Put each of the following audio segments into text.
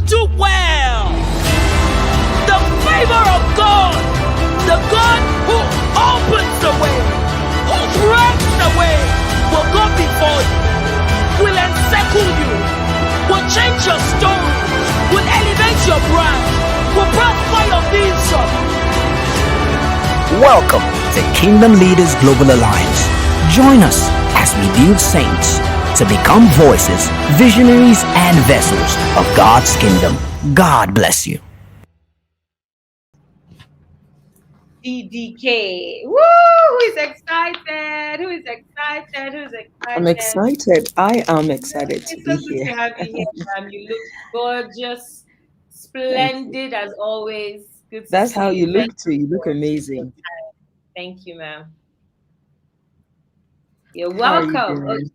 do well. The favor of God, the God who opens the way, who breaks the way, will go before you, will encircle you, will change your story, will elevate your brand, will prosper your vision. Welcome to Kingdom Leaders Global Alliance. Join us as we build saints to become voices, visionaries, and vessels of God's kingdom. God bless you. DDK. Woo! Who is excited? Who is excited? Who's excited? I'm excited. I am excited to It's be so good here. to have you here, ma'am. You look gorgeous, splendid as always. Good to That's see how you Very look too. You look amazing. Thank you, ma'am. You're How are you welcome. doing? Okay.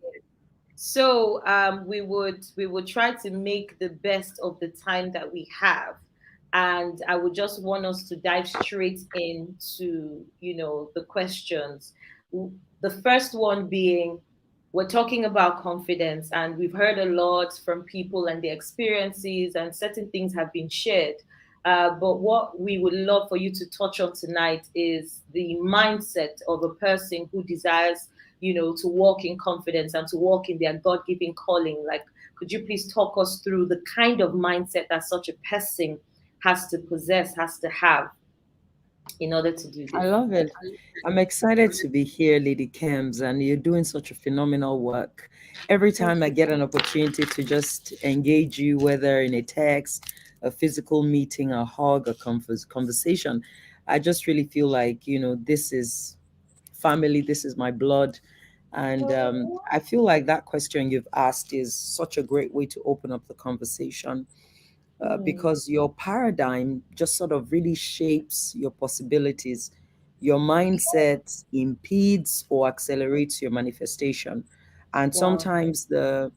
So we would try to make the best of the time that we have. And I would just want us to dive straight into, the questions. The first one being, we're talking about confidence, and we've heard a lot from people and their experiences, and certain things have been shared. But what we would love for you to touch on tonight is the mindset of a person who desires, to walk in confidence and to walk in their God-given calling. Like, could you please talk us through the kind of mindset that such a person has to possess, has to have in order to do this? I love it. I'm excited to be here, Lady Kems, and you're doing such a phenomenal work. Every time I get an opportunity to just engage you, whether in a text, a physical meeting, a hug, a conversation, I just really feel like, this is family, this is my blood. And I feel like that question you've asked is such a great way to open up the conversation. Because your paradigm just sort of really shapes your possibilities. Your mindset impedes or accelerates your manifestation. And sometimes the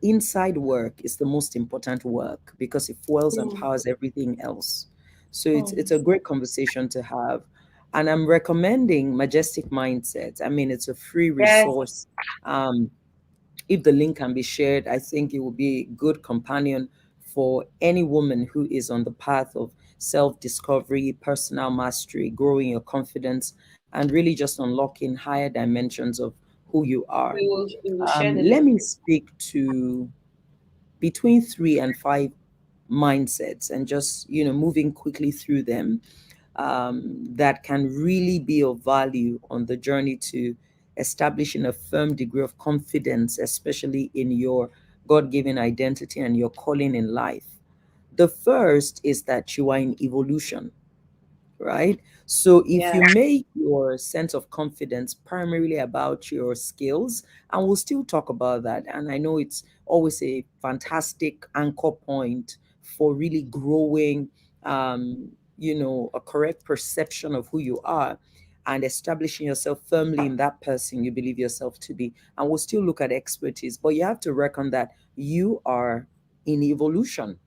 inside work is the most important work because it fuels and powers everything else. So it's a great conversation to have. And I'm recommending Majestic Mindset. I mean, it's a free resource. If the link can be shared, I think it will be a good companion for any woman who is on the path of self-discovery, personal mastery, growing your confidence, and really just unlocking higher dimensions of who you are. We will share the Let link. me speak to between 3 and 5 mindsets and just, moving quickly through them, that can really be of value on the journey to establishing a firm degree of confidence, especially in your God-given identity and your calling in life. The first is that you are in evolution, right? So if you make your sense of confidence primarily about your skills, and we'll still talk about that, and I know it's always a fantastic anchor point for really growing, a correct perception of who you are and establishing yourself firmly in that person you believe yourself to be. And we'll still look at expertise, but you have to reckon that you are in evolution.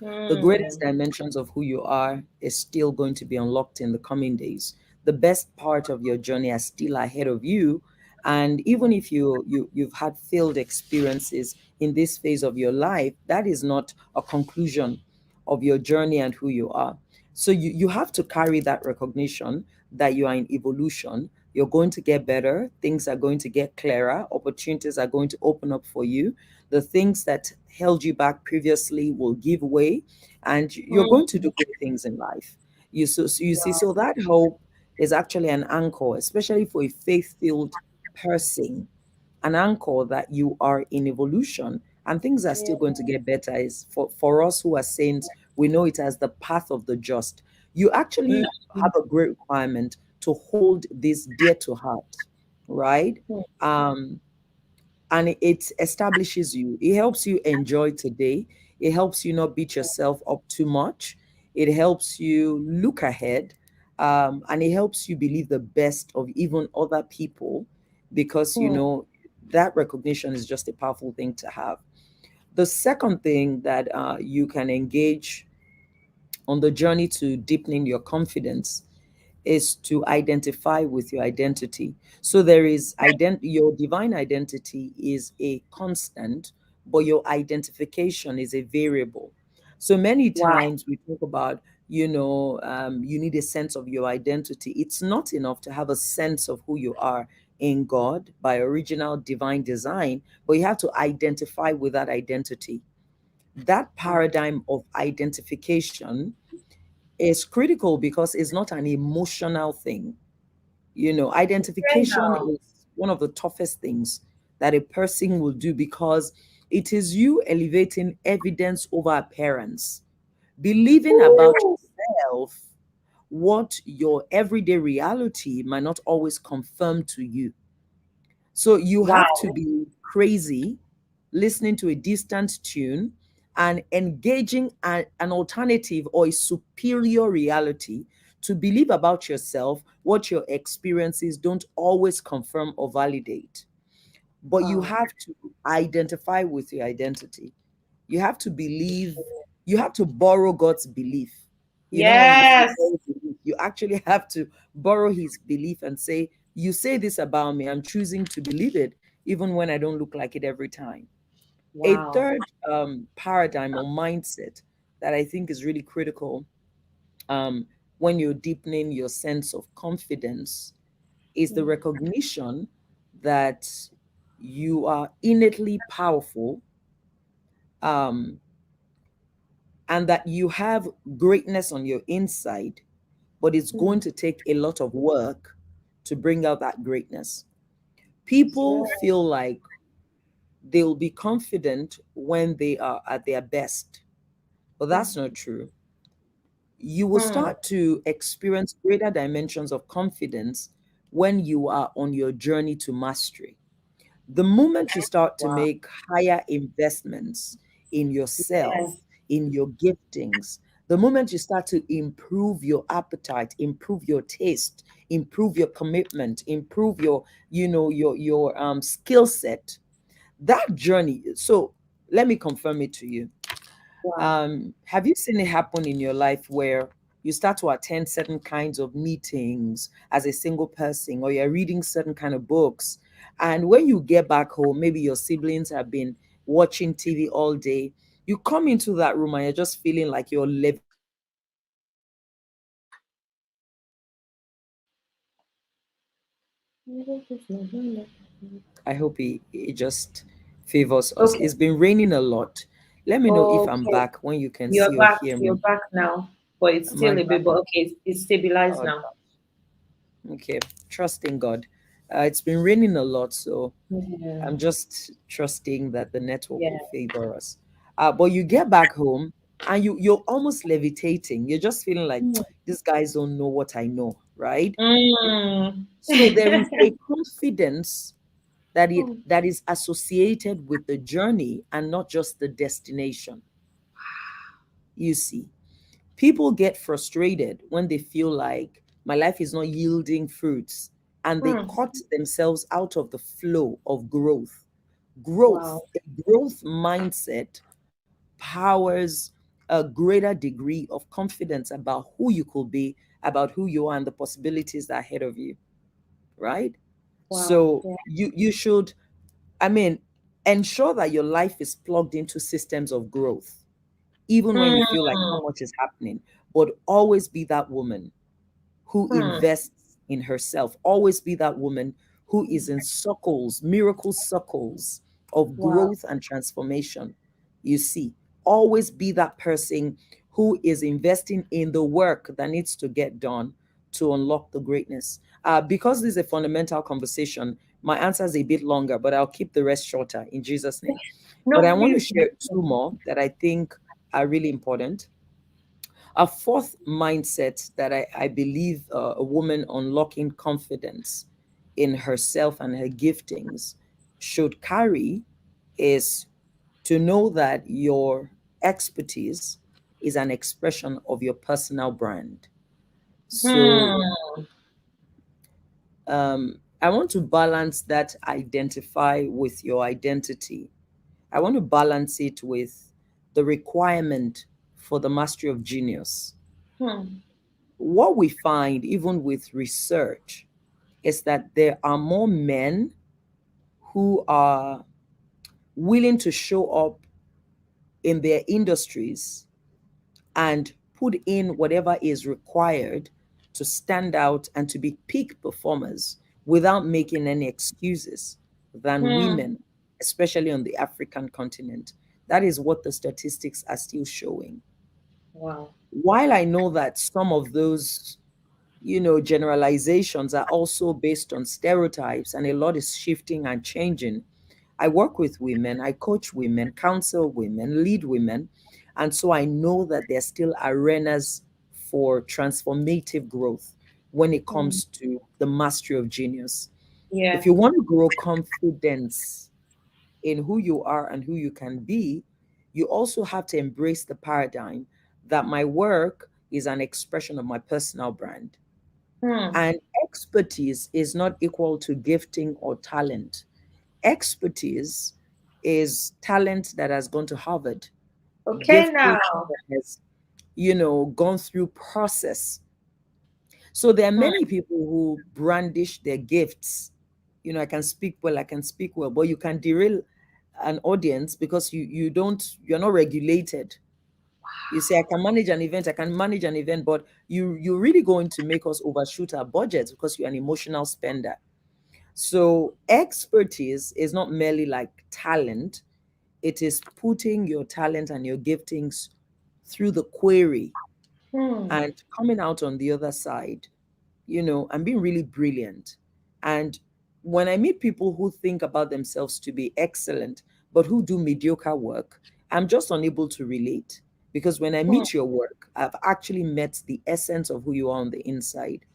The greatest dimensions of who you are is still going to be unlocked in the coming days. The best part of your journey is still ahead of you. And even if you've had failed experiences in this phase of your life, that is not a conclusion of your journey and who you are. So you have to carry that recognition that you are in evolution. You're going to get better. Things are going to get clearer. Opportunities are going to open up for you. The things that held you back previously will give way, and you're going to do great things in life. You see, so that hope is actually an anchor, especially for a faith-filled person, an anchor that you are in evolution and things are still going to get better. Is for us who are saints, we know it as the path of the just. You actually have a great requirement to hold this dear to heart, right? Um, and it establishes you. It helps you enjoy today. It helps you not beat yourself up too much. It helps you look ahead, and it helps you believe the best of even other people, because that recognition is just a powerful thing to have. The second thing that you can engage on the journey to deepening your confidence is to identify with your identity. So there is your divine identity is a constant, but your identification is a variable. So many Wow. times we talk about, you need a sense of your identity. It's not enough to have a sense of who you are in God by original divine design, but you have to identify with that identity. That Wow. paradigm of identification is critical because it's not an emotional thing. Okay Identification now. is one of the toughest things that a person will do because it is you elevating evidence over appearance, believing about Ooh. yourself what your everyday reality might not always confirm to you. So you have to Wow. be crazy, listening to a distant tune and engaging an alternative or a superior reality to believe about yourself what your experiences don't always confirm or validate. But you Wow. have to identify with your identity. You have to believe, you have to borrow God's belief. When you say Yes. borrow belief, you actually have to borrow his belief and say, you say this about me, I'm choosing to believe it, even when I don't look like it every time. A Wow. third paradigm or mindset that I think is really critical um, when you're deepening your sense of confidence is the Mm. recognition that you are innately powerful, um, and that you have greatness on your inside, but it's going Mm. to take a lot of work to bring out that greatness. People Sure. feel like they'll be confident when they are at their best, but that's Mm. not true. You will Mm. start to experience greater dimensions of confidence when you are on your journey to mastery. The moment you start to Wow. make higher investments in Yes. yourself, in your giftings, the moment you start to improve your appetite, improve your taste, improve your commitment, improve your skill set, that journey. So let me confirm it to you. Wow. Have you seen it happen in your life where you start to attend certain kinds of meetings as a single person, or you're reading certain kind of books, and when you get back home, maybe your siblings have been watching TV all day, you come into that room and you're just feeling like you're levitating in your seat. I hope it just favors us. Okay. It's been raining a lot. Let me know if I'm Okay. back, when you can You're see or back. hear You're me. back now. But it's Am I still a back? bit, but okay, it's stabilized Oh, now. okay. Trusting God. It's been raining a lot, so Yeah. I'm just trusting that the network Yeah. will favor us. But you get back home and you're almost levitating. You're just feeling like Mm. these guys don't know what I know, right? Mm. So there is a confidence Mm. that is associated with the journey and not just the destination. You see, people get frustrated when they feel like my life is not yielding fruits and they Mm. cut themselves out of the flow of growth. Wow. A growth mindset powers a greater degree of confidence about who you could be, about who you are, and the possibilities that are ahead of you, right? Wow. So Yeah. you should, I mean, ensure that your life is plugged into systems of growth, even when you feel like Mm. not much is happening. But always be that woman who Mm. invests in herself. Always be that woman who is in circles, miracle circles of Wow. growth and transformation. You see, always be that person who is investing in the work that needs to get done to unlock the greatness. Because this is a fundamental conversation, my answer is a bit longer, but I'll keep the rest shorter in Jesus' name. But No, I want to please. share two more that I think are really important. A fourth mindset that I believe a woman unlocking confidence in herself and her giftings should carry is to know that your expertise is an expression of your personal brand. So Hmm. I want to balance that identify with your identity. I want to balance it with the requirement for the mastery of genius. Hmm. What we find, even with research, is that there are more men who are willing to show up in their industries and put in whatever is required to stand out and to be peak performers without making any excuses than Hmm. women, especially on the African continent. That is what the statistics are still showing. Wow. While I know that some of those, generalizations are also based on stereotypes and a lot is shifting and changing, I work with women, I coach women, counsel women, lead women. And so I know that there's still arenas for transformative growth when it Hmm. comes to the mastery of genius. If Yeah. you want to grow confidence in who you are and who you can be, you also have to embrace the paradigm that my work is an expression of my personal brand. Hmm. And expertise is not equal to gifting or talent. Expertise is talent that has gone to Harvard, Okay gifting now. that has, gone through process. So there are Hmm. many people who brandish their gifts. I can speak well, I can speak well, but you can derail an audience because you're not regulated. You say, I can manage an event, but you're really going to make us overshoot our budgets because you're an emotional spender. So expertise is not merely like talent, it is putting your talent and your giftings through the query Hmm. and coming out on the other side, and being really brilliant. And when I meet people who think about themselves to be excellent, but who do mediocre work, I'm just unable to relate. Because when I Hmm. meet your work, I've actually met the essence of who you are on the inside.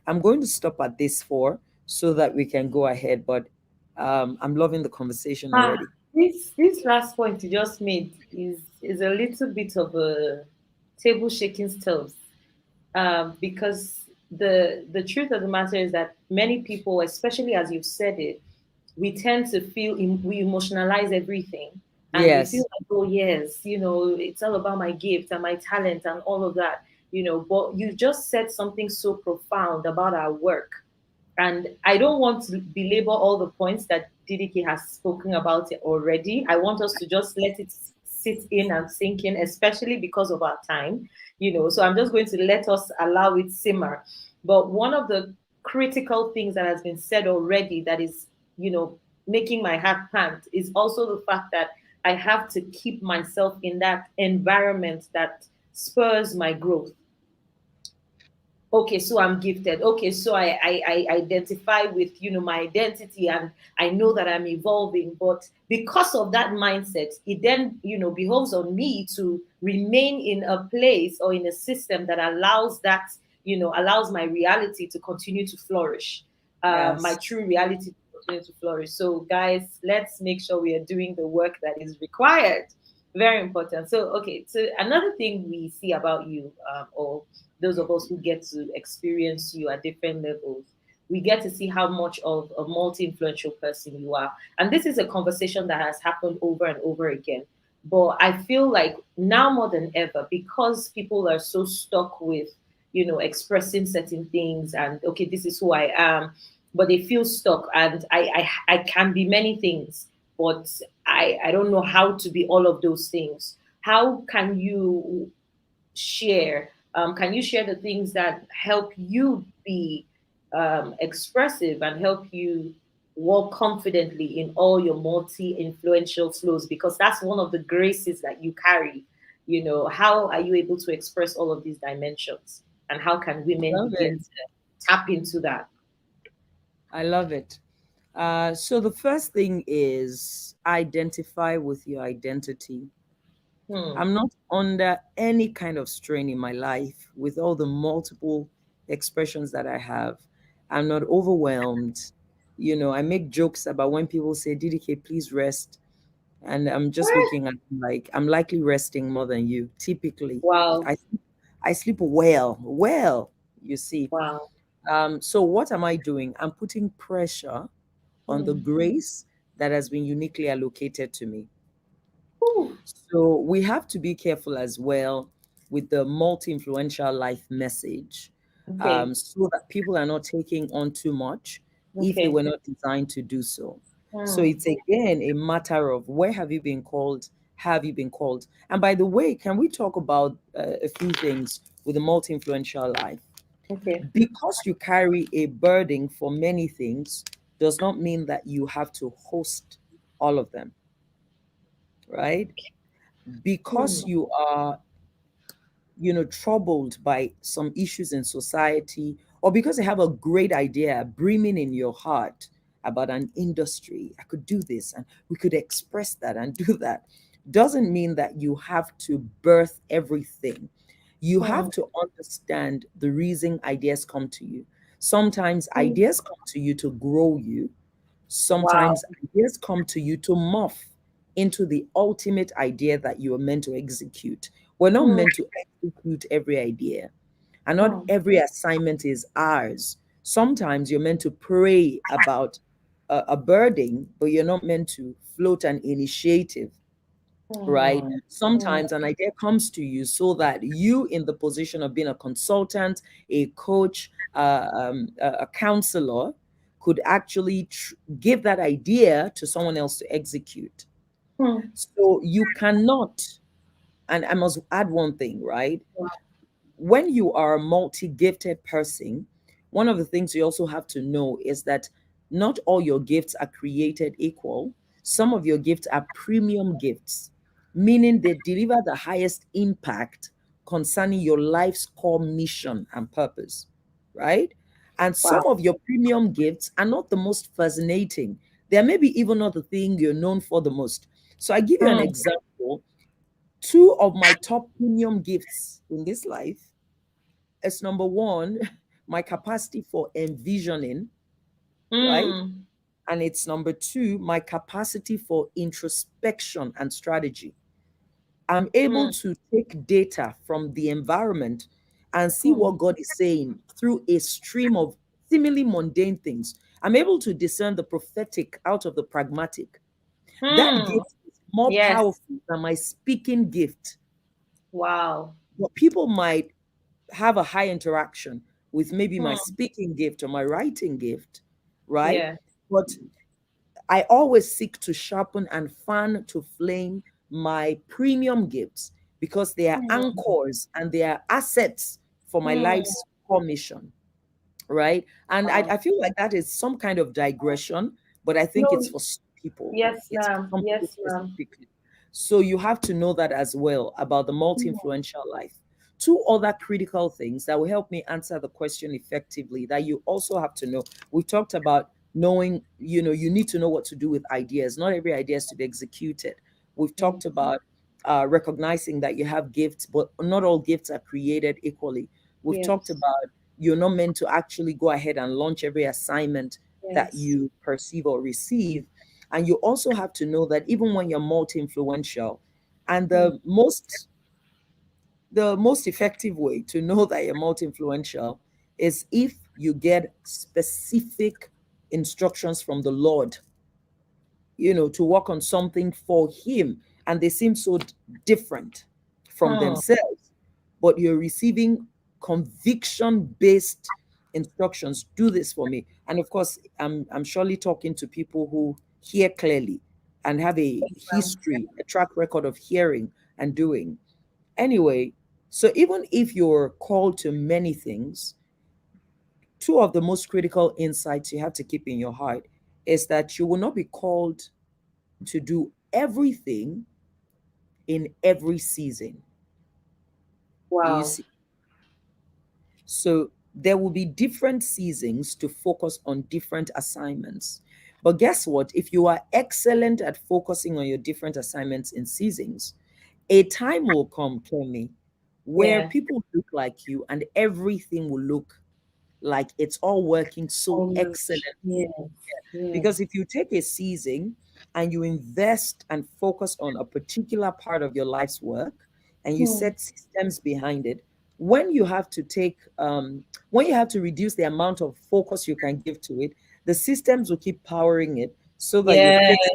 I'm going to stop at this four so that we can go ahead, but I'm loving the conversation Ah, already. this last point you just made is a little bit of a table shaking stuff, because the truth of the matter is that many people, especially as you've said it, we tend to feel we emotionalize everything, and we feel Yes, like, oh yes, it's all about my gift and my talent and all of that, but you just said something so profound about our work. And I don't want to belabor all the points that DDK has spoken about it already. I want us to just let it sit in and sink in, especially because of our time, So I'm just going to let us allow it simmer. But one of the critical things that has been said already that is, making my heart pant is also the fact that I have to keep myself in that environment that spurs my growth. Okay, so I'm gifted. Okay, so I identify with, my identity, and I know that I'm evolving. But because of that mindset, it then, behoves on me to remain in a place or in a system that allows that, allows my reality to continue to flourish, my yes. true reality to continue to flourish. So guys, let's make sure we are doing the work that is required. Very important. So okay, so another thing we see about you, or those of us who get to experience you at different levels, we get to see how much of a multi-influential person you are. And this is a conversation that has happened over and over again. But I feel like now more than ever, because people are so stuck with, expressing certain things and okay, this is who I am, but they feel stuck. And I can be many things, but I don't know how to be all of those things. How can you share the things that help you be expressive and help you walk confidently in all your multi-influential flows, because that's one of the graces that you carry. How are you able to express all of these dimensions, and how can women Love it. begin to tap into that? I love it. So the first thing is identify with your identity. Hmm. I'm not under any kind of strain in my life with all the multiple expressions that I have. I'm not overwhelmed. I make jokes about when people say, DDK, please rest. And I'm just looking at them like I'm likely resting more than you. Typically, Wow. I I sleep well, well, you see. Wow. So what am I doing? I'm putting pressure on the Hmm. grace that has been uniquely allocated to me. Whew. So we have to be careful as well with the multi-influential life message, Okay. so that people are not taking on too much if they Okay. were not designed to do so. So it's again a matter of where have you been called? Have you been called? And by the way, can we talk about a few things with a multi influential life? Okay. Because you carry a burden for many things does not mean that you have to host all of them, right? Because Hmm. you are, troubled by some issues in society, or because you have a great idea brimming in your heart about an industry, I could do this and we could express that and do that, doesn't mean that you have to birth everything. You Hmm. have to understand the reason ideas come to you. Sometimes Hmm. ideas come to you to grow you. Wow. Sometimes ideas come to you to morph into the ultimate idea that you are meant to execute. We're not Hmm. meant to execute every idea, and not Hmm. every assignment is ours. Sometimes you're meant to pray about a burden, but you're not meant to float an initiative, right? Hmm. Hmm. Sometimes an idea comes to you so that you, in the position of being a consultant, a coach, a counselor, could actually give that idea to someone else to execute. Hmm. So you cannot, and I must add one thing, right? Wow. When you are a multi-gifted person, one of the things you also have to know is that not all your gifts are created equal. Some of your gifts are premium gifts, meaning they deliver the highest impact concerning your life's core mission and purpose, right? And some Wow. of your premium gifts are not the most fascinating. They're maybe even not the thing you're known for the most. So I give you an Hmm. example. Two of my top premium gifts in this life is number one, my capacity for envisioning, right? Hmm. And it's number two, my capacity for introspection and strategy. I'm able Hmm. to take data from the environment and see Hmm. what God is saying through a stream of seemingly mundane things. I'm able to discern the prophetic out of the pragmatic. That Hmm. gift is more Yes. powerful than my speaking gift. Wow. But people might have a high interaction with maybe my Hmm. speaking gift or my writing gift, right? Yeah. But I always seek to sharpen and fan to flame my premium gifts because they are Hmm. anchors and they are assets for my Hmm. life's core mission, right? And I, Wow. I feel like that is some kind of digression, but I think it's No. for some people. Yes, It's for ma'am. some people Yes, ma'am. specifically. So you have to know that as well about the Hmm. multi-influential life. Two other critical things that will help me answer the question effectively that you also have to know. We talked about knowing, you need to know what to do with ideas. Not every idea is to be executed. We've Hmm. talked about recognizing that you have gifts, but not all gifts are created equally. We've talked Yes. about you're not meant to actually go ahead and launch every assignment that Yes. you perceive or receive. And you also have to know that even when you're multi-influential, and Hmm. the most effective way to know that you're multi-influential is if you get specific instructions from the Lord, to work on something for him, and they seem so different from Hmm. themselves, but you're receiving conviction based instructions. Do this for me. And of course, I'm surely talking to people who hear clearly and have a Ma'am. history, a track record of hearing and doing. Anyway, so even if you're called to many things, two of the most critical insights you have to keep in your heart is that you will not be called to do everything in every season. Do you Wow. see? So there will be different seasons to focus on different assignments. But guess what? If you are excellent at focusing on your different assignments in seasons, a time will come, Kemi, where Yeah. people look like you and everything will look like it's all working so Oh, excellently. yes. Yes. Because if you take a season and you invest and focus on a particular part of your life's work and you Hmm. set systems behind it, when you have to when you have to reduce the amount of focus you can give to it, the systems will keep powering it so that you Yeah. fix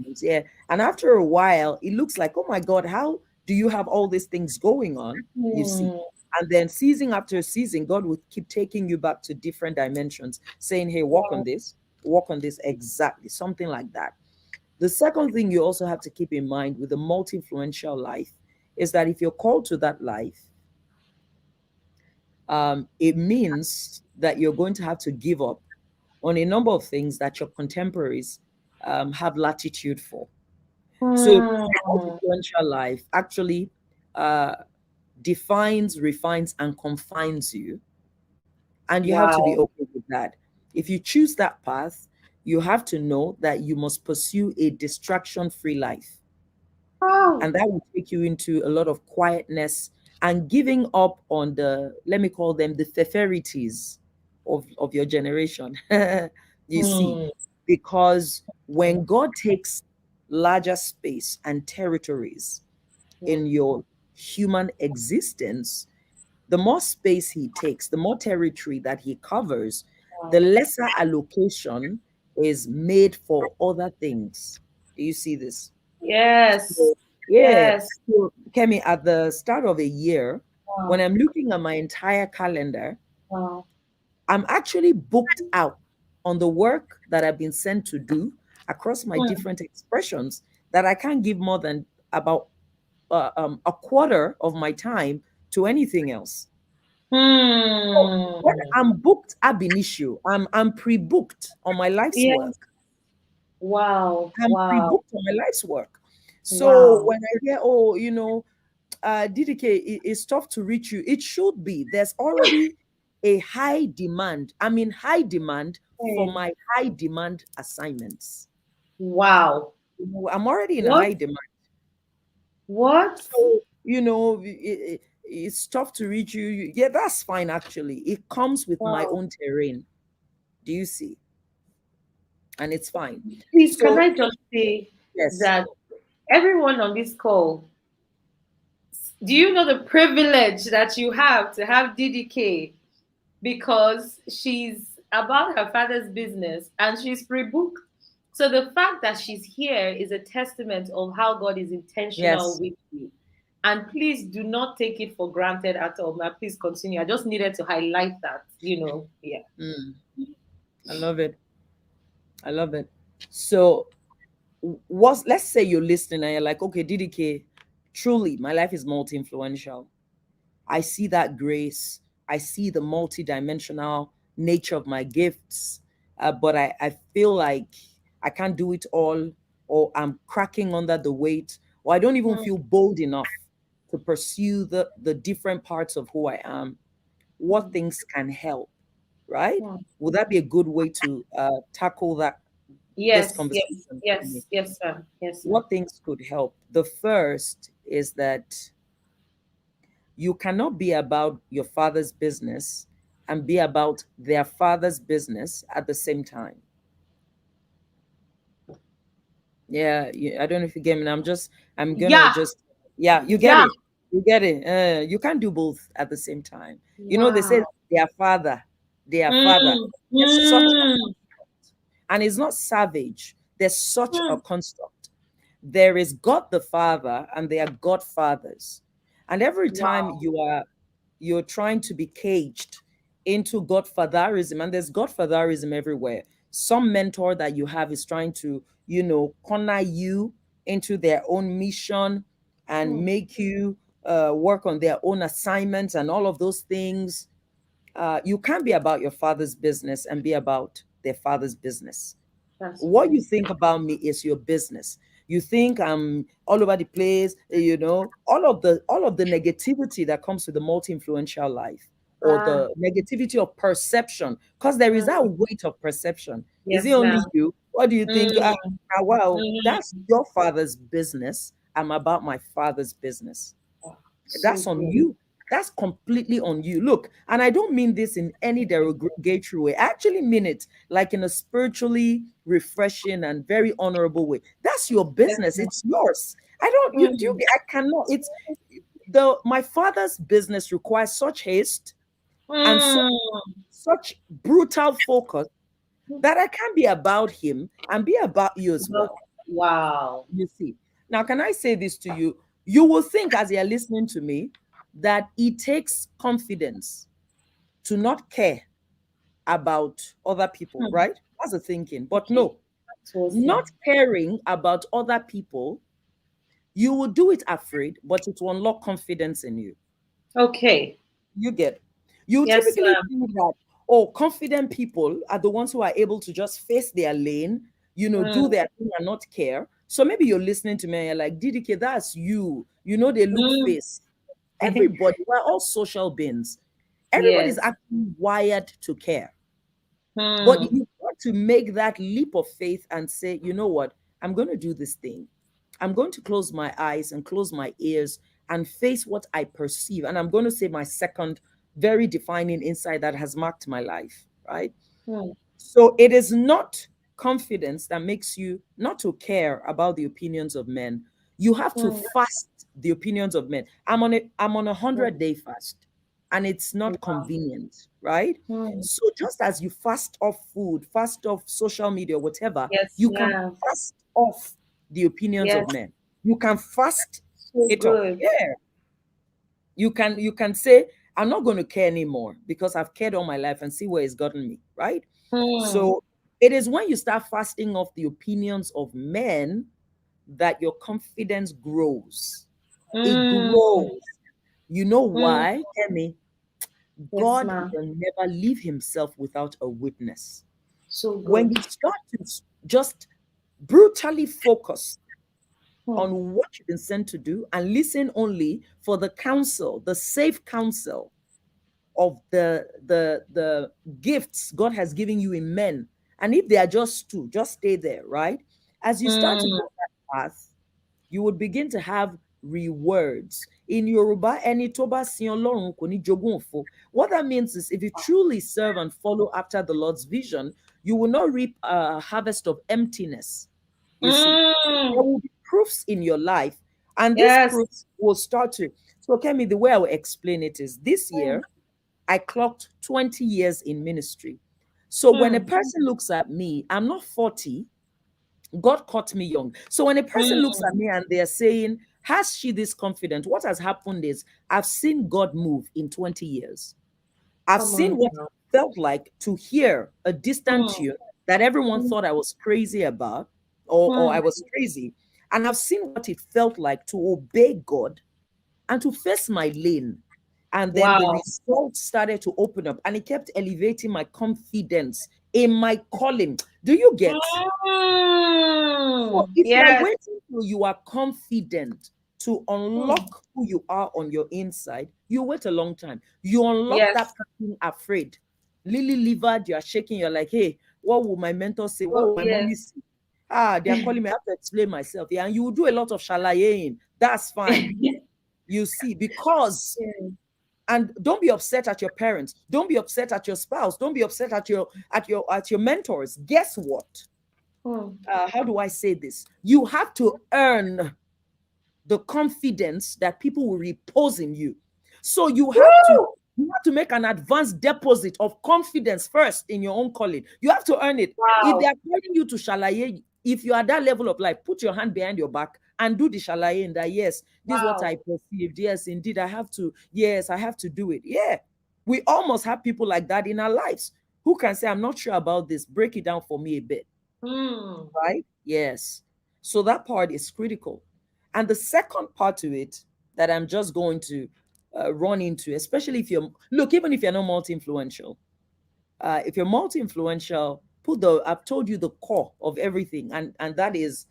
things. Yeah. And after a while, it looks like, oh my God, how do you have all these things going on? You see. Hmm. And then season after season, God will keep taking you back to different dimensions, saying, hey, work on Wow. this. work on this exactly, something like that. The second thing you also have to keep in mind with the multi-influential life is that if you're called to that life, it means that you're going to have to give up on a number of things that your contemporaries have latitude for. So, Hmm. influential life actually uh, defines, refines, and confines you, and you have to be Wow. okay with that. If you choose that path, you have to know that you must pursue a distraction-free life, Wow. and that will take you into a lot of quietness and giving up on the, let me call them, the feferities of your generation. You see, Hmm. because when God takes larger space and territories Yeah. in your human existence, the more space he takes, the more territory that he covers, the Wow. lesser allocation is made for other things. Do you see this? Yes. So, yeah. Yes. So, Kemi, at the start of a year, when Wow. I'm looking at my entire calendar, Wow. I'm actually booked out on the work that I've been sent to do across my Hmm. different expressions that I can't give more than about a quarter of my time to anything else. When Hmm. I'm booked ab initio, I'm pre-booked on my life's Yes. work. Wow. I'm Wow. pre-booked on my life's work. So Wow. when I hear, oh, DDK, it's tough to reach you. It should be. There's already a high demand. I'm in high demand for Hey. my high demand assignments. Wow. I'm already in a What? high demand. What? So, it's tough to reach you. Yeah, that's fine, actually. It comes with my Wow. own terrain. Do you see? And it's fine. Please, can So, I just say yes, that everyone on this call, do you know the privilege that you have to have DDK because she's about her father's business and she's pre-booked. So the fact that she's here is a testament of how God is intentional yes. with you. And please do not take it for granted at all. Now, please continue. I just needed to highlight that, Yeah. Mm, I love it. I love it. So, let's say you're listening and you're like, okay, DDK, truly, my life is multi-influential. I see that grace. I see the multi-dimensional nature of my gifts, but I feel like I can't do it all, or I'm cracking under the weight, or I don't even Mm, feel bold enough to pursue the different parts of who I am. What mm, things can help, right? mm. Would that be a good way to tackle this Yes, yes, conversation for me? yes, yes, sir. Yes, sir. What things could help? The first is that you cannot be about your father's business and be about their father's business at the same time. Yeah, I don't know if you get me. I'm gonna Yeah, just, yeah, you get yeah. it. You get it. You can't do both at the same time. They say Wow. their father, their father. Mm, There's such a, mm, and it's not savage. There's such a mm. construct. There is God the Father, and they are godfathers. And every time Wow. you're trying to be caged into godfatherism, and there's godfatherism everywhere. Some mentor that you have is trying to, corner you into their own mission and Mm, make you work on their own assignments and all of those things. You can't be about your father's business and be about their father's business. that's What true. you think about me is your business. You think I'm all over the place, all of the negativity that comes with the multi-influential life, or Ah, the negativity of perception, because there is that mm, weight of perception. Is it yes, only ma'am. you? What do you think? Mm, Well, that's mm. your father's business. I'm about my father's business. Oh, so That's on good. you. That's completely on you. Look, and I don't mean this in any derogatory way. I actually mean it like in a spiritually refreshing and very honorable way. That's your Yes, business. ma'am. It's yours. I don't, Mm, I cannot. It's my father's business requires such haste and mm. such brutal focus that I can't be about him and be about you as Well, well. wow. You see. Now, can I say this to you? You will think as you're listening to me that it takes confidence to not care about other people, Hmm. right? That's the thinking. But Okay. no, That was not caring about other people, you will do it afraid, but it will unlock confidence in you. okay. You get. You Yes, typically ma'am. think that, oh, confident people are the ones who are able to just face their lane, do Mm. their thing and not care. So maybe you're listening to me and you're like, DDK, that's you. They look Mm. face. Everybody, we're all social beings. Everybody's Yes. actually wired to care. But Hmm. you've got to make that leap of faith and say, you know what? I'm going to do this thing. I'm going to close my eyes and close my ears and face what I perceive. And I'm going to say my second very defining insight that has marked my life, right? Hmm. So it is not confidence that makes you not to care about the opinions of men. You have to Hmm. fast the opinions of men. I'm on a Hmm. 100-day fast, and it's not Wow. convenient, right? Hmm. So just as you fast off food, fast off social media, whatever, Yes, you can ma'am. fast off the opinions of Yes. men. You can fast So it off. good. Yeah. You can say, I'm not going to care anymore because I've cared all my life and see where it's gotten me, right? Hmm. So it is when you start fasting off the opinions of men that your confidence grows. It Hmm. grows. You know Hmm. why, Kemi? Yes, God ma'am. will never leave himself without a witness. So When good. you start to just brutally focus Hmm. on what you've been sent to do and listen only for the counsel, the safe counsel of the gifts God has given you in men. And if they are just two, just stay there, right? As you start to Hmm. go that path, you would begin to have rewards. In Yoruba, "Ẹni tó bá sin Ọlọ́run kò ní jogún òfo." What that means is if you truly serve and follow after the Lord's vision, you will not reap a harvest of emptiness. You see, there Hmm. will be proofs in your life, and these Yes. proofs will start to. So, Kemi, the way I will explain it is this Hmm. year, I clocked 20 years in ministry. So when a Hmm. person looks at me, I'm not 40. God caught me young. So when a person looks Hmm. at me and they're saying, has she this confidence? What has happened is I've seen God move in 20 years. I've Come seen on what it now. felt like to hear a distant Hmm. tune that everyone Hmm. thought I was crazy about, or I Hmm. was crazy. And I've seen what it felt like to obey God and to face my lane. And then the Wow. results started to open up, and it kept elevating my confidence in my calling. Do you get? So Hmm. if you're Yes. waiting till you are confident to Hmm. unlock who you are on your inside, you wait a long time. You unlock that Yes. person afraid. Lily livered, you are shaking, you're like, hey, what will my mentor say? What Oh, will my mommy yes. say? Ah, they are calling me, I have to explain myself. Yeah, and you will do a lot of shalayeing. That's fine. You see, because Yeah. and don't be upset at your parents, don't be upset at your spouse, don't be upset at your mentors. Guess what? Hmm. How do I say this? You have to earn the confidence that people will repose in you. So Woo! you have to make an advanced deposit of confidence first in your own calling. You have to earn it. If they Wow. are calling you to shalaye, if you are that level of life, put your hand behind your back and do the shalaye in that, yes, this is what I Wow. perceived. Yes, indeed, I have to. Yes, I have to do it. Yeah. We almost have people like that in our lives who can say, I'm not sure about this. Break it down for me a bit. Hmm. Right? Yes. So that part is critical. And the second part to it that I'm just going to run into, especially if you're, look, even if you're not multi influential, if you're multi influential, I've told you the core of everything, and that is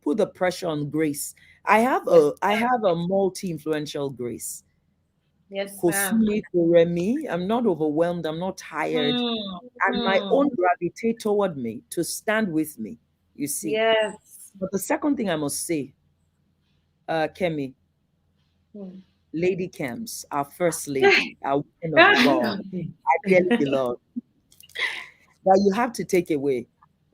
put the pressure on grace. I have Yes. a multi influential grace. Yes, ma'am. Kosumi Kuremi. I'm not overwhelmed. I'm not tired. Hmm. And my Hmm. own gravitate toward me to stand with me. You see. Yes. But the second thing I must say, Kemi, Hmm. Lady Kems, our first lady, our woman of God, our dearly beloved, that you have to take away,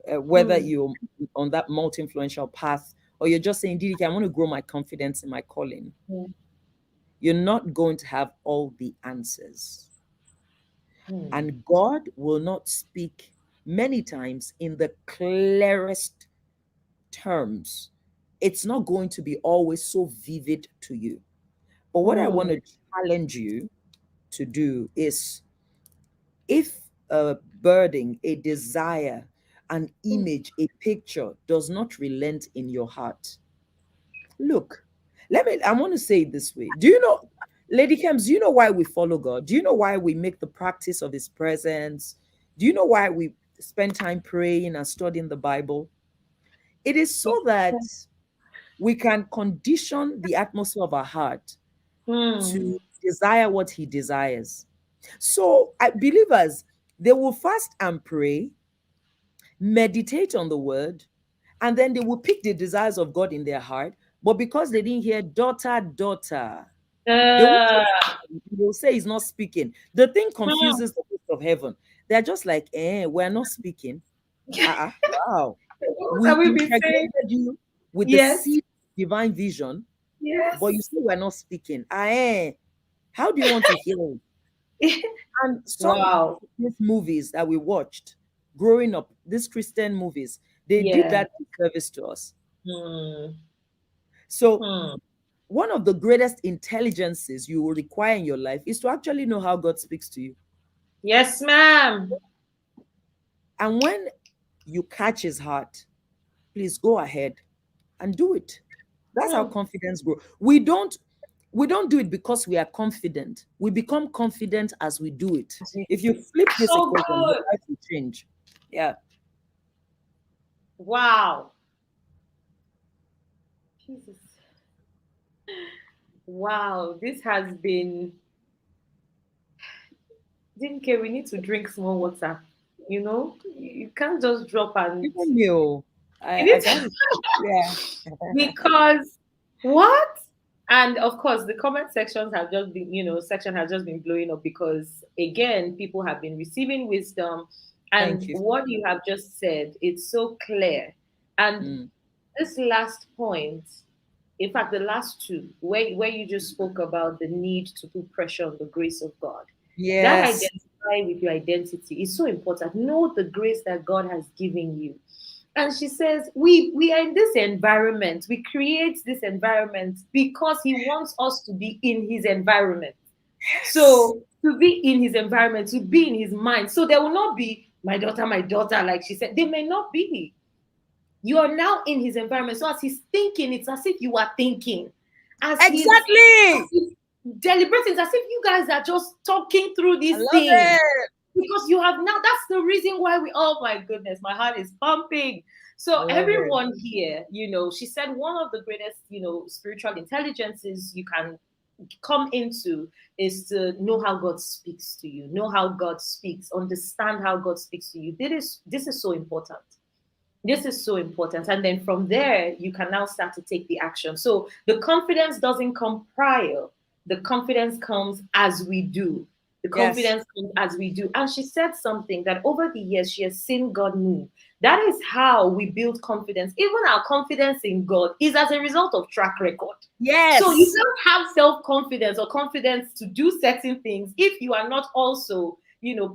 whether Hmm. you're on that multi-influential path or you're just saying, Didi, I want to grow my confidence in my calling. Hmm. You're not going to have all the answers. Hmm. And God will not speak many times in the clearest terms. It's not going to be always so vivid to you. But what I want Hmm. to challenge you to do is if a burden, a desire, an image, a picture does not relent in your heart. Look, I want to say it this way. Do you know, Lady Kems, do you know why we follow God? Do you know why we make the practice of his presence? Do you know why we spend time praying and studying the Bible? It is so that we can condition the atmosphere of our heart Hmm. to desire what he desires. So, believers, they will fast and pray, meditate on the word, and then they will pick the desires of God in their heart. But because they didn't hear daughter, daughter, they won't Uh, they'll say he's not speaking. The thing hmm. confuses the host of heaven. They're just like, we're not speaking. Wow. What We have we been saying? impregnated you with the Yes, seed of divine vision, but you yes. say we're not speaking. How do you want to hear it? And some of Wow. these movies that we watched growing up, these Christian movies, they did Yeah. that service to us. Hmm. So, Hmm. one of the greatest intelligences you will require in your life is to actually know how God speaks to you. Yes, ma'am. And when you catch his heart, please go ahead and do it. That's how Hmm. confidence grows. We don't do it because we are confident. We become confident as we do it. If you flip this So equation, your good. life will change. Yeah. Wow. Jesus. Wow. This has been, didn't care. We need to drink small water. You can't just drop and Even you, you I need to got it. Yeah. because what? And of course, the comment sections have just been, section has just been blowing up because again, people have been receiving wisdom, Thank and you. what you have just said, it's so clear. And Mm. this last point, in fact, the last two, where you just spoke about the need to put pressure on the grace of God, that Yes. identify with your identity is so important. Know the grace that God has given you. And she says, we are in this environment. We create this environment because he wants us to be in his environment. Yes. So to be in his environment, to be in his mind. So there will not be my daughter, like she said. They may not be. You are now in his environment. So as he's thinking, it's as if you are thinking. As Exactly. he's deliberating, it's as if you guys are just talking through I this love thing. it. Because you have now, that's the reason why oh my goodness, my heart is pumping. I So love it. everyone here, she said one of the greatest, spiritual intelligences you can come into is to know how God speaks to you, know how God speaks, understand how God speaks to you. This is so important. This is so important. And then from there, you can now start to take the action. So the confidence doesn't come prior, the confidence comes as we do. The Yes. confidence comes as we do. And she said something that over the years, she has seen God move. That is how we build confidence. Even our confidence in God is as a result of track record. So you Yes. don't have self-confidence or confidence to do certain things if you are not also,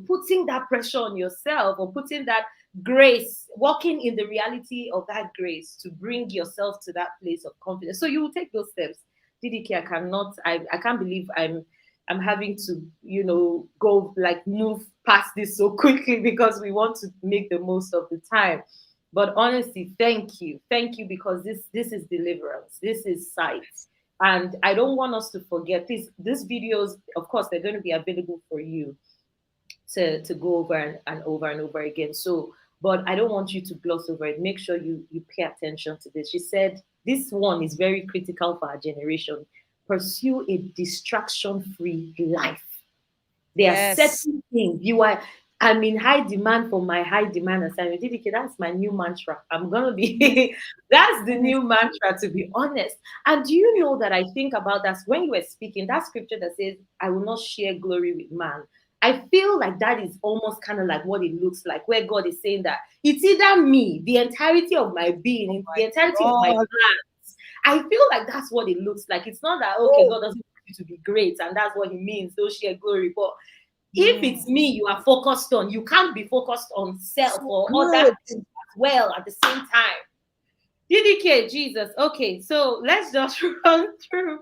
putting that pressure on yourself or putting that grace, walking in the reality of that grace to bring yourself to that place of confidence. So you will take those steps. DDK, I can't believe I'm having to, go like move past this so quickly because we want to make the most of the time. But honestly, thank you. Thank you because this is deliverance. This is sight. And I don't want us to forget this. These videos, of course, they're going to be available for you to go over and over and over again. So, but I don't want you to gloss over it. Make sure you pay attention to this. She said this one is very critical for our generation. Pursue a distraction-free life. There are Yes. certain things I'm in high demand for my high demand assignment. DDK, that's my new mantra. I'm gonna be that's the new mantra, to be honest. And do you know that I think about that when you were speaking, that scripture that says, I will not share glory with man. I feel like that is almost kind of like what it looks like, where God is saying that it's either me, the entirety of my being, the entirety of my God. plans. I feel like that's what it looks like. It's not that, okay, Oh, God doesn't want you to be great, and that's what he means, don't share glory. But if mm, it's me you are focused on, you can't be focused on self so or other good. things as well at the same time. DDK, Jesus. Okay, so let's just run through,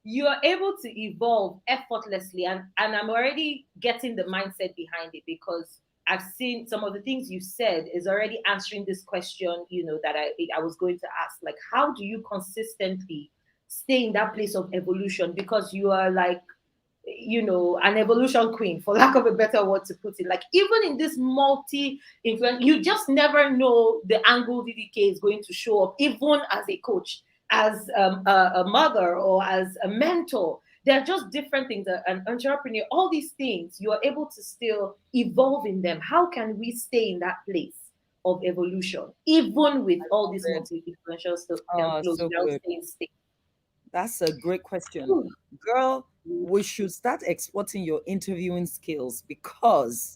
you are able to evolve effortlessly, and I'm already getting the mindset behind it, because I've seen some of the things you said is already answering this question, that I was going to ask, like, how do you consistently stay in that place of evolution? Because you are like, an evolution queen, for lack of a better word to put it. Like, even in this multi influence, you just never know the angle DDK is going to show up, even as a coach, as a mother, or as a mentor. They're just different things. An entrepreneur, all these things, you are able to still evolve in them. How can we stay in that place of evolution, even with all these Good. multi influential Oh, flows, so without good. staying still? That's a great question. Girl, we should start exporting your interviewing skills because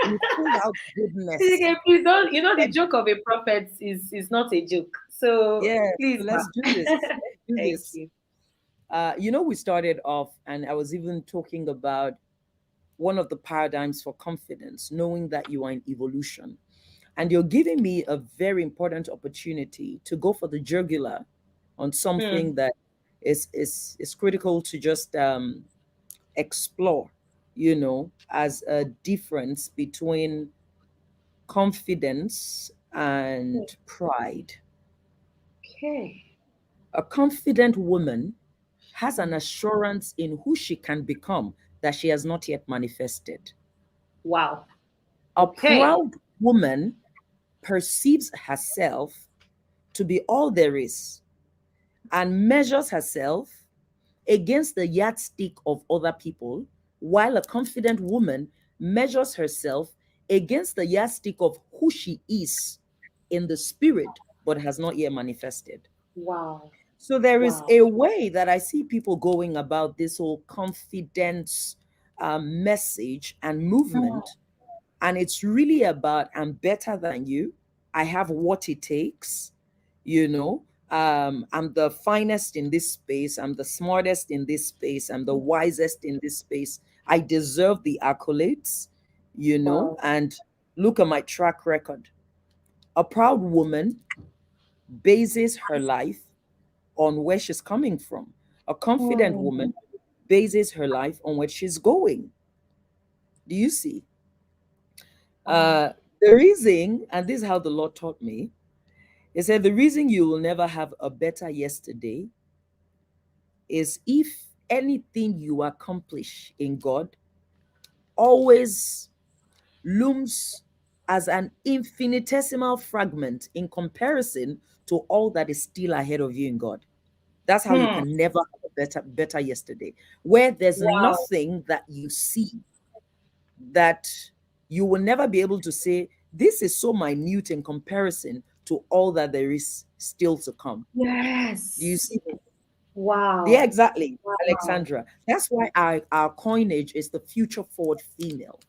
you pull out goodness. Okay, please don't. The joke of a prophet is not a joke. So Yeah, please, so ma. let's do this. Let's do Thank this. you. We started off, and I was even talking about one of the paradigms for confidence, knowing that you are in evolution. And you're giving me a very important opportunity to go for the jugular on Hmm. something that is critical to just explore, as a difference between confidence and pride. Okay. A confident woman has an assurance in who she can become that she has not yet manifested. Wow. A Okay. proud woman perceives herself to be all there is and measures herself against the yardstick of other people, while a confident woman measures herself against the yardstick of who she is in the spirit but has not yet manifested. Wow. So there is Wow. a way that I see people going about this whole confidence message and Hmm. movement. And it's really about, I'm better than you. I have what it takes. I'm the finest in this space. I'm the smartest in this space. I'm the wisest in this space. I deserve the accolades, Wow. and look at my track record. A proud woman bases her life on where she's coming from. A confident Hmm. woman bases her life on where she's going. Do you see? Wow. Uh, the reason, and this is how the Lord taught me, He said, the reason you will never have a better yesterday is if anything you accomplish in God always looms as an infinitesimal fragment in comparison to all that is still ahead of you in God. That's how you Hmm. can never have a better yesterday, where there's Wow. nothing that you see that you will never be able to say, this is so minute in comparison to all that there is still to come. Do you Yes. see? Yeah, Wow. exactly, Wow. Alexandra. That's why our coinage is the future forward female.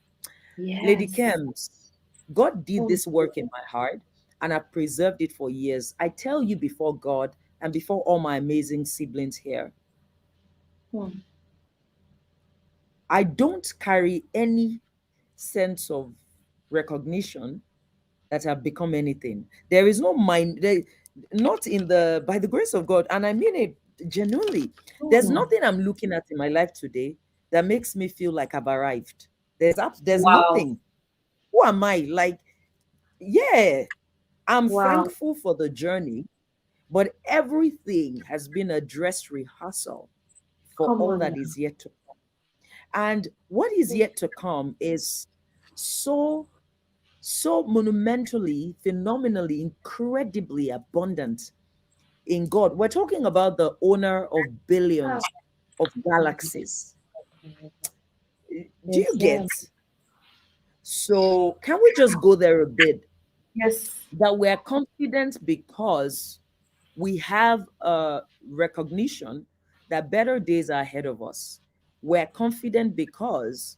Lady Yes. Kems, God did Hmm. this work in my heart and I preserved it for years. I tell you before God and before all my amazing siblings here, Hmm. I don't carry any sense of recognition that have become anything. There is no mind, not in the, by the grace of God, and I mean it genuinely. There's Hmm. nothing I'm looking at in my life today that makes me feel like I've arrived. There's Wow. nothing. Who am I? Like, yeah, I'm Wow. thankful for the journey, but everything has been a dress rehearsal for Come all on that now. is yet to come. And what is yet to come is so monumentally, phenomenally, incredibly abundant in God. We're talking about the owner of Ah. billions of galaxies. Do Yes, you ma'am. get? So, can we just go there a bit? Yes. That we're confident because we have a recognition that better days are ahead of us. We're confident because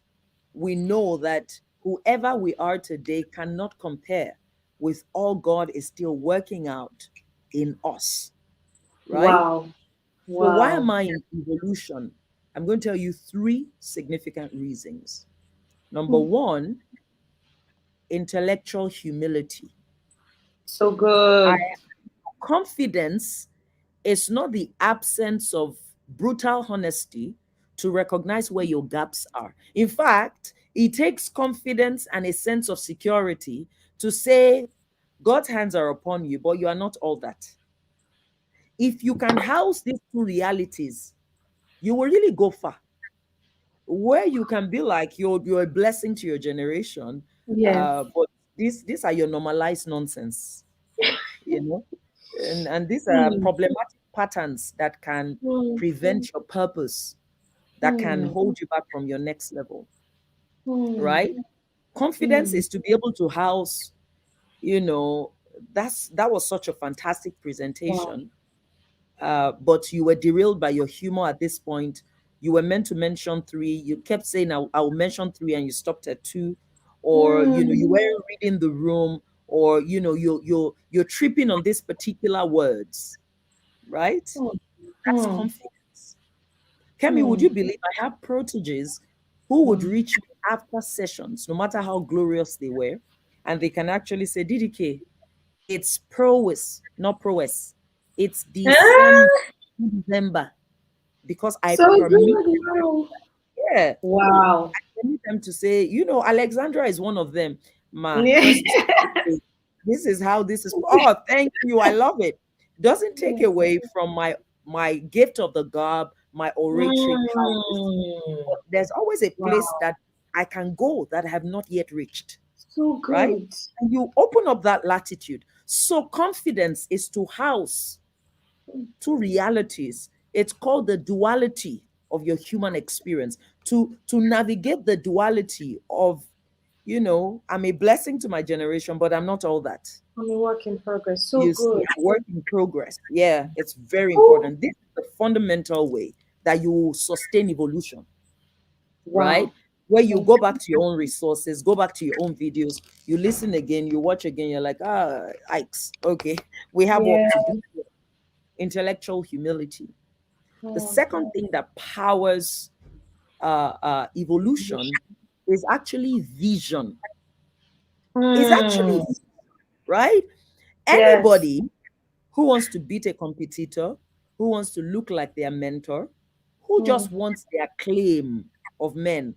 we know that whoever we are today cannot compare with all God is still working out in us, right? Wow. So, why am Wow. I in evolution? I'm going to tell you three significant reasons. Number Hmm. one, intellectual humility. So I good. confidence is not the absence of brutal honesty to recognize where your gaps are. In fact, it takes confidence and a sense of security to say, God's hands are upon you, but you are not all that. If you can house these two realities, you will really go far. Where you can be like you're a blessing to your generation, Yes. but these are your normalized nonsense, you know, and these are Hmm. problematic patterns that can Hmm. prevent your purpose, that can Hmm. hold you back from your next level, Hmm. right? Confidence Hmm. is to be able to house, you know, that was such a fantastic Wow. presentation. But you were derailed by your humor at this point. You were meant to mention three. You kept saying, I'll mention three, and you stopped at two. Or, you Hmm. weren't reading the room, or, you're tripping on these particular words, right? Hmm. That's Hmm. confidence. Kemi, would Hmm. you believe I have proteges who would Hmm. reach me after sessions, no matter how glorious they were, and they can actually say, DDK, it's prowess, not prowess. It's Ah, December because I so permit, good. Wow. yeah, Wow. permit them to say, Alexandra is one of them. Ma, Yeah. just this is how this is. Oh, thank you. I love it. Doesn't take away from my gift of the garb, my oratory powers. Hmm. But there's always a place Wow. that I can go that I have not yet reached, So right? good. And you open up that latitude. So confidence is to house two realities. It's called the duality of your human experience. To navigate the duality of, I'm a blessing to my generation, but I'm not all that. I'm a work in progress. So You see, good. a work in progress. Yeah, it's very Oh, important. This is the fundamental way that you will sustain evolution, right? wow. Where you Thank go back to your own resources, go back to your own videos, you listen again, you watch again, you're like, Ikes, okay, we have you. work to Yeah. do. Intellectual humility. The Hmm. second thing that powers evolution is actually vision. Is actually, Hmm. right? Yes. Anybody who wants to beat a competitor, who wants to look like their mentor, who Hmm. just wants their claim of men,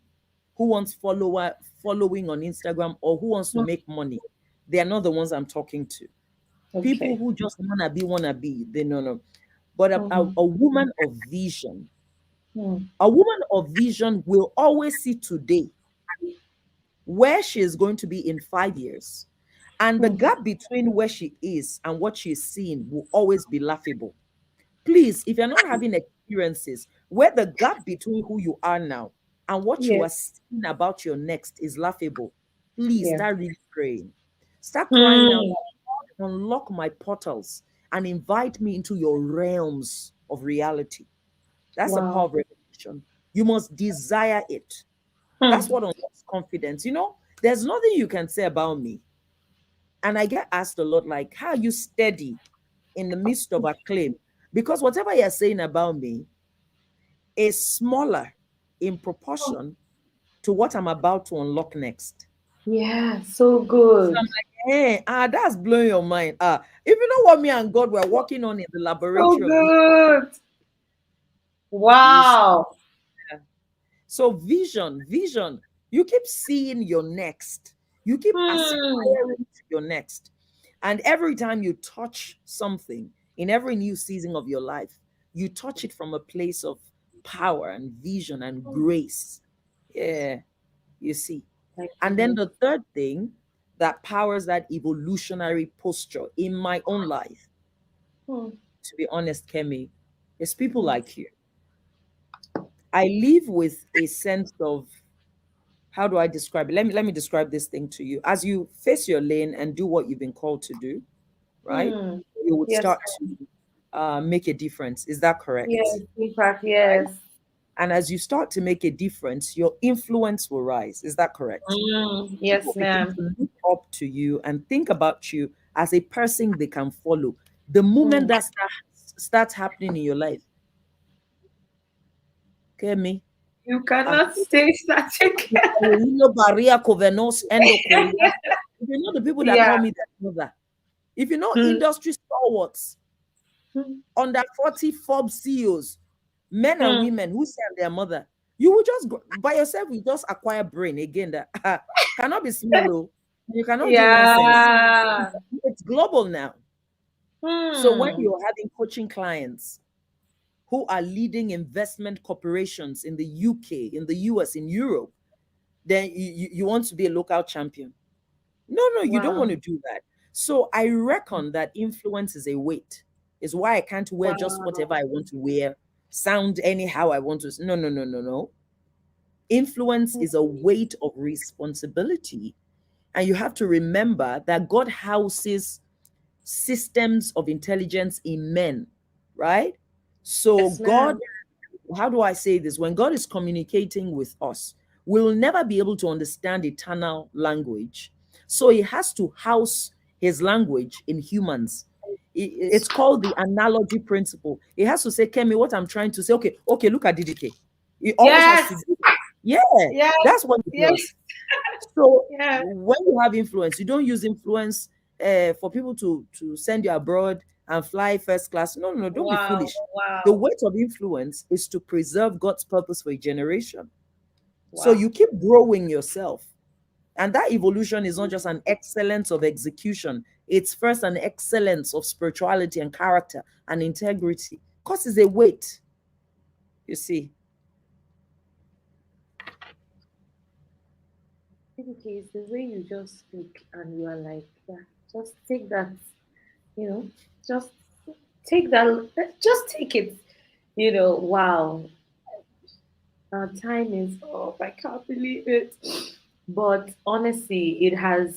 who wants following on Instagram, or who wants to Hmm. make money, they are not the ones I'm talking to. People Okay. who just wanna be, they no. But Hmm. a woman of vision, Hmm. a woman of vision will always see today where she is going to be in 5 years. And the Hmm. gap between where she is and what she is seeing will always be laughable. Please, if you're not having experiences where the gap between who you are now and what you Yes. are seeing about your next is laughable, please Yeah. start really praying. Start crying out, Hmm. unlock my portals and invite me into your realms of reality. That's the power Wow. of revelation. You must desire it. That's Hmm. what unlocks confidence. There's nothing you can say about me. And I get asked a lot, like, how are you steady in the midst of acclaim? Because whatever you're saying about me is smaller in proportion to what I'm about to unlock next. Yeah. So So good. I'm like, that's blowing your mind. If you know what me and God were working on in the So laboratory of this, good. you see. Wow. So vision, you keep seeing your next. You keep Hmm. aspiring to your next. And every time you touch something in every new season of your life, you touch it from a place of power and vision and grace. Yeah, you see. Thank you, And then Lord. the third thing that powers that evolutionary posture in my own life, Hmm. to be honest, Kemi, is people Hmm. like you. I live with a sense of, how do I describe it? Let me describe this thing to you. As you face your lane and do what you've been called to do, right? Hmm. You would Yes. start to make a difference. Is that correct? Yes. Impact. Right? Yes. And as you start to make a difference, your influence will rise. Is that correct? Hmm. People Yes, begin ma'am. to look up to you and think about you as a person they can follow. The moment Hmm. that starts happening in your life, okay, me. You Ah, cannot stay static. Corino Barria Covenos Endo Korea. If you know the people that Yeah. call me their mother, if you know Hmm. industry stalwarts, Hmm. under 40 Forbes CEOs, Men and women who serve their mother, you will just by yourself, you just acquire brain again that cannot be small. Oh. You cannot do nonsense. Yeah. It's global now. So when Hmm. you're having coaching clients who are leading investment corporations in the UK, in the US, in Europe, then you want to be a local champion. No, you don't Wow. want to do that. So I reckon that influence is a weight. Is why I can't wear just whatever Wow. I want to wear, sound anyhow I want to. No, no, no, no, no. Influence is a weight of responsibility. And you have to remember that God houses systems of intelligence in men, right? So, Yes, ma'am. God, how do I say this? When God is communicating with us, we'll never be able to understand eternal language. So, He has to house His language in humans. It's called the analogy principle. It has to say, Kemi, what I'm trying to say, okay, okay, look at DDK. It always has to Yes. do that. Yeah, Yes. that's what it Yes. does. So Yes. when you have influence, you don't use influence for people to send you abroad and fly first class. No, no, no, don't be Wow. foolish. The Wow. weight of influence is to preserve God's purpose for a generation. So Wow. you keep growing yourself. And that evolution is not just an excellence of execution, it's first an excellence of spirituality and character and integrity. Because it's a weight, you see. Okay, it's the way you just speak and you are like, yeah, just take that, you know, just take that, just take it, wow. Our time is up. I can't believe it. But honestly, I